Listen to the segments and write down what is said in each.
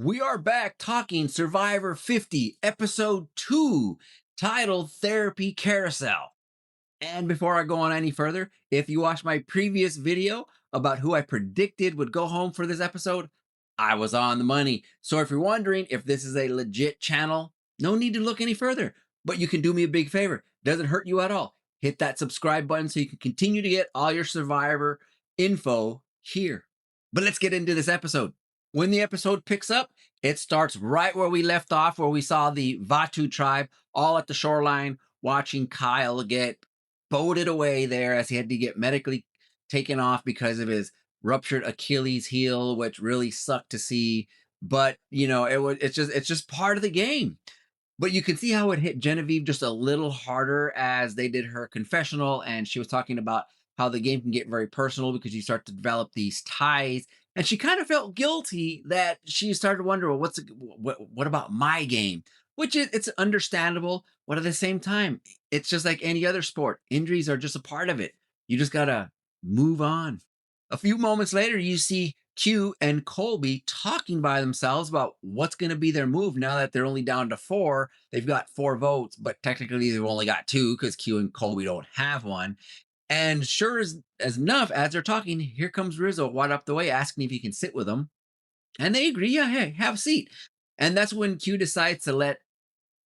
We are back talking Survivor 50, Episode 2, titled Therapy Carousel. And before I go on any further, if you watched my previous video about who I predicted would go home for this episode, I was on the money. So if you're wondering if this is a legit channel, no need to look any further. But you can do me a big favor. Doesn't hurt you at all. Hit that subscribe button so you can continue to get all your Survivor info here. But let's get into this episode. When the episode picks up, it starts right where we left off, where we saw the Vatu tribe all at the shoreline watching Kyle get boated away there as he had to get medically taken off because of his ruptured Achilles heel, which really sucked to see. But it's just part of the game. But you can see how it hit Genevieve just a little harder as they did her confessional, and she was talking about how the game can get very personal because you start to develop these ties. And she kind of felt guilty that she started to wonder, well, what about my game? Which is it's understandable, but at the same time, it's just like any other sport. Injuries are just a part of it. You just gotta move on. A few moments later, you see Q and Colby talking by themselves about what's going to be their move now that they're only down to four. They've got four votes, but technically they've only got two because Q and Colby don't have one. And sure as enough, as they're talking, here comes Rizzo right up the way asking if he can sit with them. And they agree, yeah, hey, have a seat. And that's when Q decides to let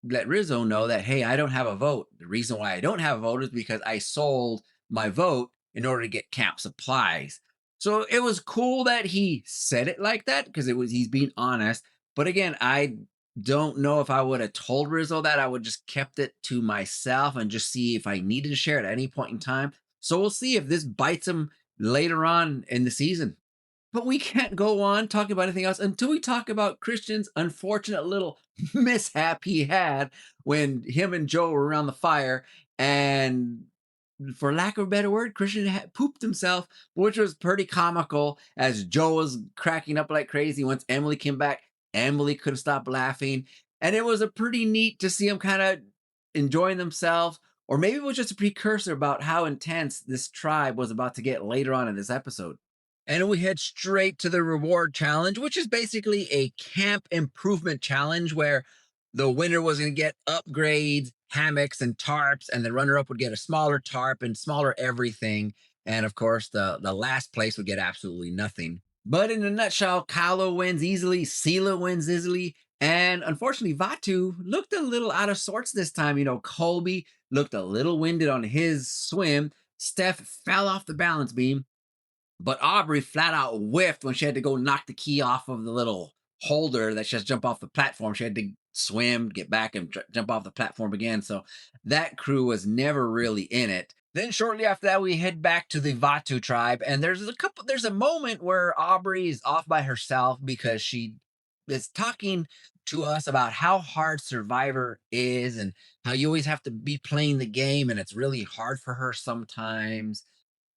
Rizzo know that, hey, I don't have a vote. The reason why I don't have a vote is because I sold my vote in order to get camp supplies. So it was cool that he said it like that because he's being honest. But again, I don't know if I would have told Rizzo that. I would just kept it to myself and just see if I needed to share it at any point in time. So we'll see if this bites him later on in the season. But we can't go on talking about anything else until we talk about Christian's unfortunate little mishap he had when him and Joe were around the fire. And for lack of a better word, Christian had pooped himself, which was pretty comical as Joe was cracking up like crazy. Once Emily came back, Emily couldn't stop laughing. And it was a pretty neat to see them kind of enjoying themselves. Or maybe it was just a precursor about how intense this tribe was about to get later on in this episode. And we head straight to the reward challenge, which is basically a camp improvement challenge where the winner was going to get upgrades, hammocks, and tarps, and the runner up would get a smaller tarp and smaller everything. And of course, the last place would get absolutely nothing. But in a nutshell, Kalo wins easily, Sela wins easily, and unfortunately, Vatu looked a little out of sorts this time. Colby looked a little winded on his swim. Steph fell off the balance beam, but Aubrey flat out whiffed when she had to go knock the key off of the little holder that she has to jump off the platform. She had to swim, get back, and jump off the platform again. So that crew was never really in it. Then shortly after that, we head back to the Vatu tribe, and there's a moment where Aubrey is off by herself because she is talking to us about how hard Survivor is and how you always have to be playing the game, and it's really hard for her sometimes,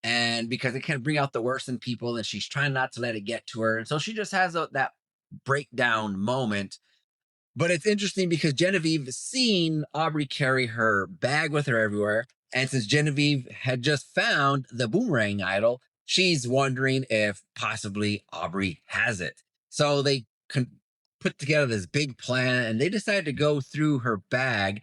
and because it can bring out the worst in people, and she's trying not to let it get to her, and so she just has that breakdown moment. But it's interesting because Genevieve has seen Aubrey carry her bag with her everywhere, and since Genevieve had just found the boomerang idol, she's wondering if possibly Aubrey has it. So they put together this big plan, and they decided to go through her bag,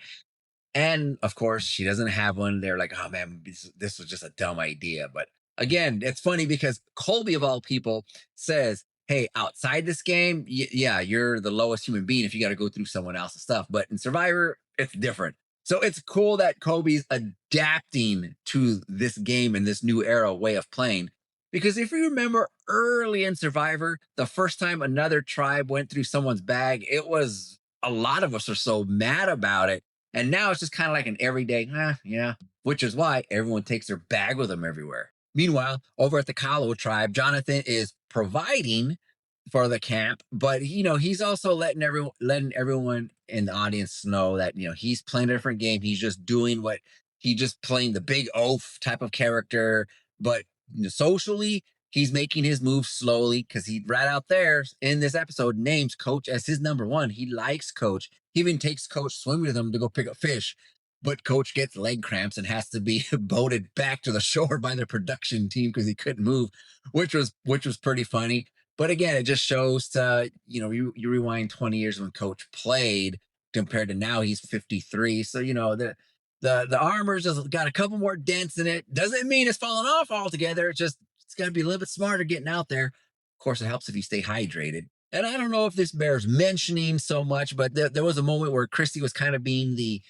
and of course, she doesn't have one. They're like, oh man, this was just a dumb idea. But again, it's funny because Colby, of all people, says, hey, outside this game, yeah, you're the lowest human being if you got to go through someone else's stuff. But in Survivor, it's different. So it's cool that Colby's adapting to this game and this new era way of playing. Because if you remember early in Survivor, the first time another tribe went through someone's bag, it was a lot of us are so mad about it, and now it's just kind of like an everyday, yeah, which is why everyone takes their bag with them everywhere. Meanwhile, over at the Kalo tribe, Jonathan is providing for the camp, but he's also letting everyone in the audience know that he's playing a different game. He's just doing what he just playing the big oaf type of character, but socially he's making his moves slowly because he right out there in this episode names Coach as his number one. He likes Coach. He even takes Coach swimming with him to go pick up fish. But Coach gets leg cramps and has to be boated back to the shore by the production team because he couldn't move, which was pretty funny. But again, it just shows to, you rewind 20 years when Coach played compared to now he's 53. So, the armor's just got a couple more dents in it. Doesn't mean it's falling off altogether. It's got to be a little bit smarter getting out there. Of course, it helps if you stay hydrated. And I don't know if this bears mentioning so much, but there was a moment where Christy was kind of being the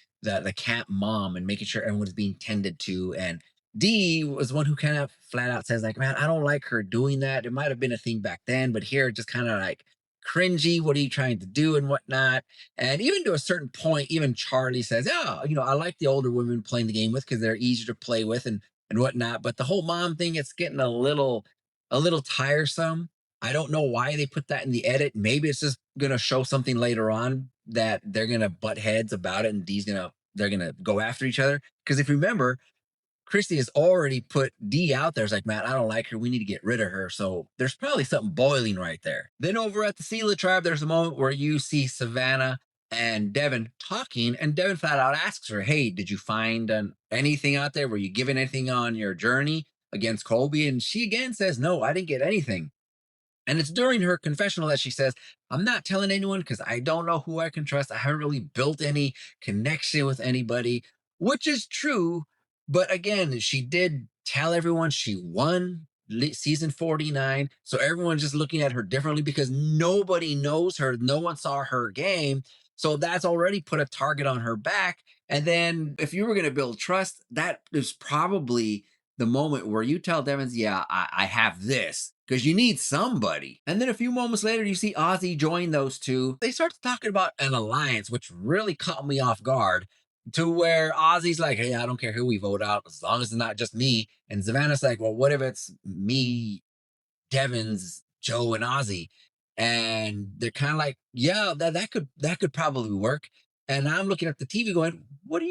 camp mom and making sure everyone was being tended to. And D was one who kind of flat out says, like, man, I don't like her doing that. It might have been a thing back then, but here just kind of like cringy. What are you trying to do and whatnot? And even to a certain point, even Charlie says, "Yeah, I like the older women playing the game with because they're easier to play with and whatnot." But the whole mom thing, it's getting a little tiresome. I don't know why they put that in the edit. Maybe it's just gonna show something later on that they're gonna butt heads about it, and they're gonna go after each other. Because if you remember, Christy has already put D out there. It's like, man, I don't like her. We need to get rid of her. So there's probably something boiling right there. Then over at the Sela tribe, there's a moment where you see Savannah and Devin talking, and Devin flat out asks her, "Hey, did you find anything out there? Were you given anything on your journey against Colby?" And she again says, "No, I didn't get anything." And it's during her confessional that she says, "I'm not telling anyone because I don't know who I can trust. I haven't really built any connection with anybody," which is true. But again, she did tell everyone she won season 49. So everyone's just looking at her differently because nobody knows her. No one saw her game. So that's already put a target on her back. And then if you were going to build trust, that is probably the moment where you tell Devins, "Yeah, I have this," because you need somebody. And then a few moments later, you see Ozzy join those two. They start talking about an alliance, which really caught me off guard. To where Ozzy's like, "Hey, I don't care who we vote out as long as it's not just me." And Savannah's like, "Well, what if it's me, Devins, Joe, and Ozzy?" And they're kind of like, "Yeah, that could probably work." And I'm looking at the TV going, what,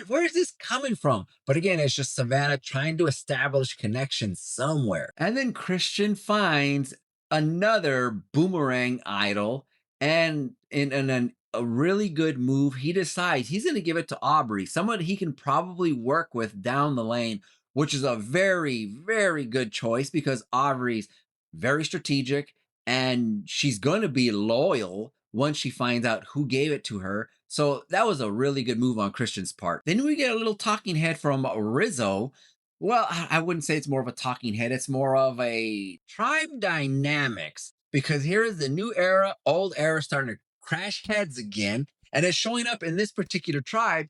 where is this coming from? But again, it's just Savannah trying to establish connection somewhere. And then Christian finds another boomerang idol, and a really good move, he decides he's going to give it to Aubrey, someone he can probably work with down the lane, which is a very, very good choice because Aubrey's very strategic and she's going to be loyal once she finds out who gave it to her. So that was a really good move on Christian's part. Then we get a little talking head from Rizzo. Well, I wouldn't say it's more of a talking head, it's more of a tribe dynamics because here is the new era, old era starting to crash heads again. And it's showing up in this particular tribe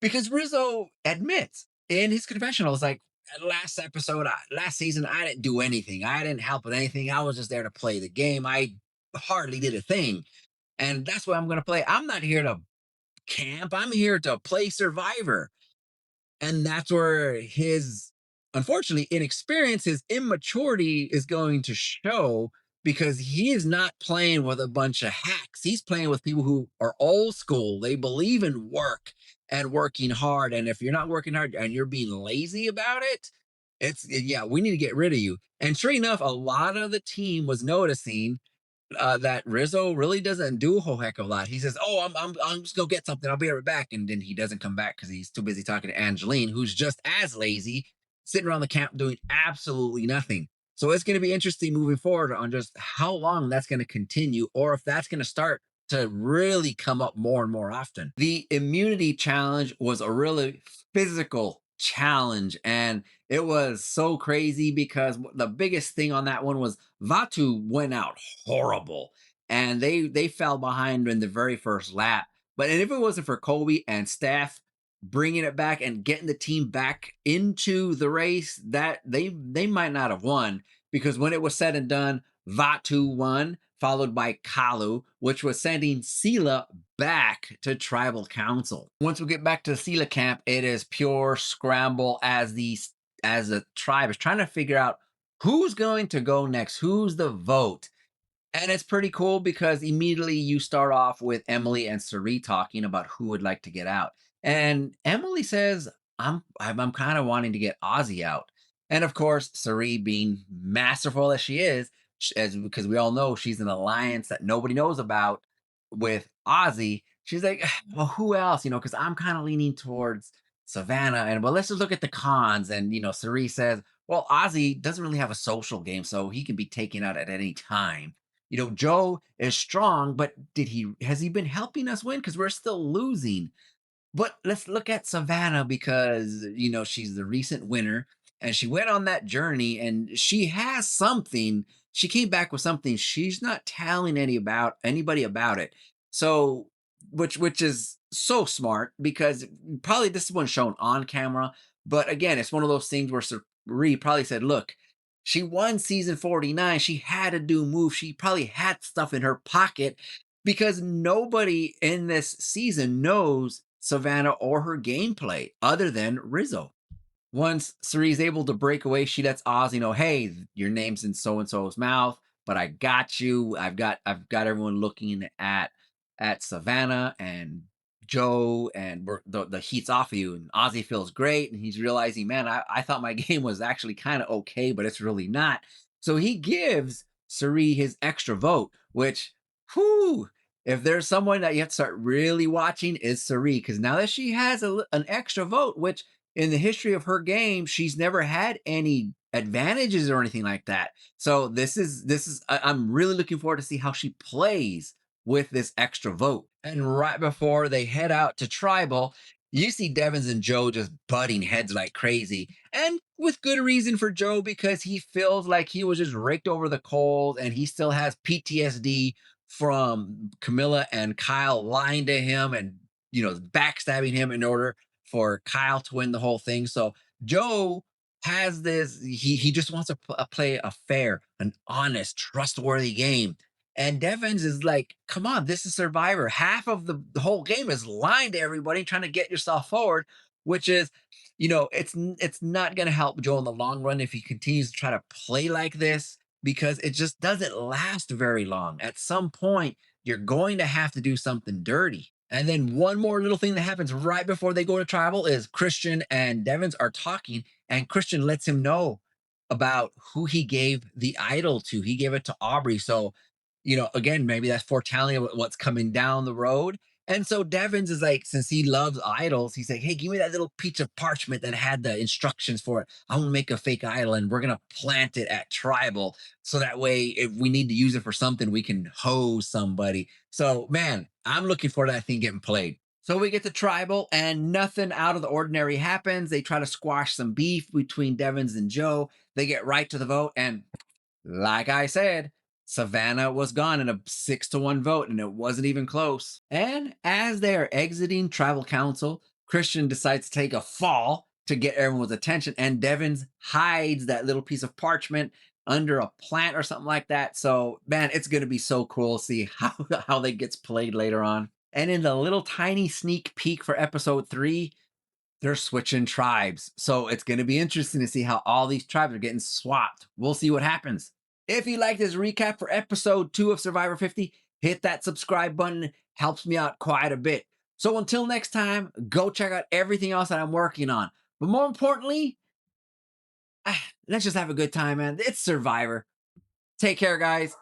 because Rizzo admits in his confessional, it's like, last episode, last season, I didn't do anything. I didn't help with anything. I was just there to play the game. I hardly did a thing. And that's what I'm going to play. I'm not here to camp. I'm here to play Survivor. And that's where his, unfortunately, inexperience, his immaturity is going to show because he is not playing with a bunch of hacks. He's playing with people who are old school. They believe in work and working hard. And if you're not working hard and you're being lazy about it, yeah, we need to get rid of you. And sure enough, a lot of the team was noticing that Rizzo really doesn't do a whole heck of a lot. He says, "Oh, I'm just gonna get something. I'll be right back," and then he doesn't come back because he's too busy talking to Angeline, who's just as lazy, sitting around the camp doing absolutely nothing. So it's going to be interesting moving forward on just how long that's going to continue, or if that's going to start to really come up more and more often. The immunity challenge was a really physical challenge, and it was so crazy because the biggest thing on that one was Vatu went out horrible, and they fell behind in the very first lap. But and if it wasn't for Colby and Steph bringing it back and getting the team back into the race, that they might not have won because when it was said and done, Vatu won, followed by Kalu, which was sending Sela back to tribal council. Once we get back to the Sela camp, it is pure scramble as the tribe is trying to figure out who's going to go next, who's the vote. And it's pretty cool because immediately you start off with Emily and Cirie talking about who would like to get out. And Emily says, I'm kind of wanting to get Ozzy out. And of course, Cirie, being masterful as she is, as because we all know she's an alliance that nobody knows about with Ozzy, she's like, well, who else? Because I'm kind of leaning towards Savannah. And well, let's just look at the cons. And Cirie says, Well, Ozzy doesn't really have a social game, so he can be taken out at any time. Joe is strong, but did he has he been helping us win? Because we're still losing. But let's look at Savannah because, she's the recent winner and she went on that journey and she has something. She came back with something. She's not telling anybody about it. So, which is so smart because probably this one shown on camera. But again, it's one of those things where Cirie probably said, look, she won season 49. She had to do moves. She probably had stuff in her pocket because nobody in this season knows Savannah or her gameplay other than Rizzo. Once Cirie's able to break away, she lets Ozzy know, "Hey, your name's in so and so's mouth, but I got you. I've got everyone looking at Savannah and Joe, and the heat's off of you." And Ozzy feels great, and he's realizing, man, I thought my game was actually kind of okay, but it's really not. So he gives Cirie his extra vote, which, whew, if there's someone that you have to start really watching, is Cirie, because now that she has an extra vote, which in the history of her game, she's never had any advantages or anything like that. So I'm really looking forward to see how she plays with this extra vote. And right before they head out to tribal, you see Devins and Joe just butting heads like crazy. And with good reason for Joe because he feels like he was just raked over the coals and he still has PTSD from Camilla and Kyle lying to him and backstabbing him in order for Kyle to win the whole thing. So Joe has this. He just wants to play a fair, an honest, trustworthy game. And Devins is like, come on, this is Survivor. Half of the whole game is lying to everybody, trying to get yourself forward, which is, it's not going to help Joe in the long run if he continues to try to play like this because it just doesn't last very long. At some point, you're going to have to do something dirty. And then one more little thing that happens right before they go to tribal is Christian and Devins are talking, and Christian lets him know about who he gave the idol to. He gave it to Aubrey. So, again, maybe that's foretelling of what's coming down the road. And so Devins is like, since he loves idols, he's like, hey, give me that little piece of parchment that had the instructions for it. I'm gonna make a fake idol and we're gonna plant it at tribal. So that way, if we need to use it for something, we can hose somebody. So, man, I'm looking for that thing getting played. So we get to tribal and nothing out of the ordinary happens. They try to squash some beef between Devins and Joe. They get right to the vote. And like I said, Savannah was gone in a 6-1 vote, and it wasn't even close. And as they are exiting tribal council, Christian decides to take a fall to get everyone's attention, and Devins hides that little piece of parchment under a plant or something like that. So, man, it's going to be so cool to see how that gets played later on. And in the little tiny sneak peek for episode 3, they're switching tribes. So it's going to be interesting to see how all these tribes are getting swapped. We'll see what happens. If you like this recap for episode 2 of Survivor 50, hit that subscribe button. It helps me out quite a bit. So until next time, go check out everything else that I'm working on. But more importantly, let's just have a good time, man. It's Survivor. Take care, guys.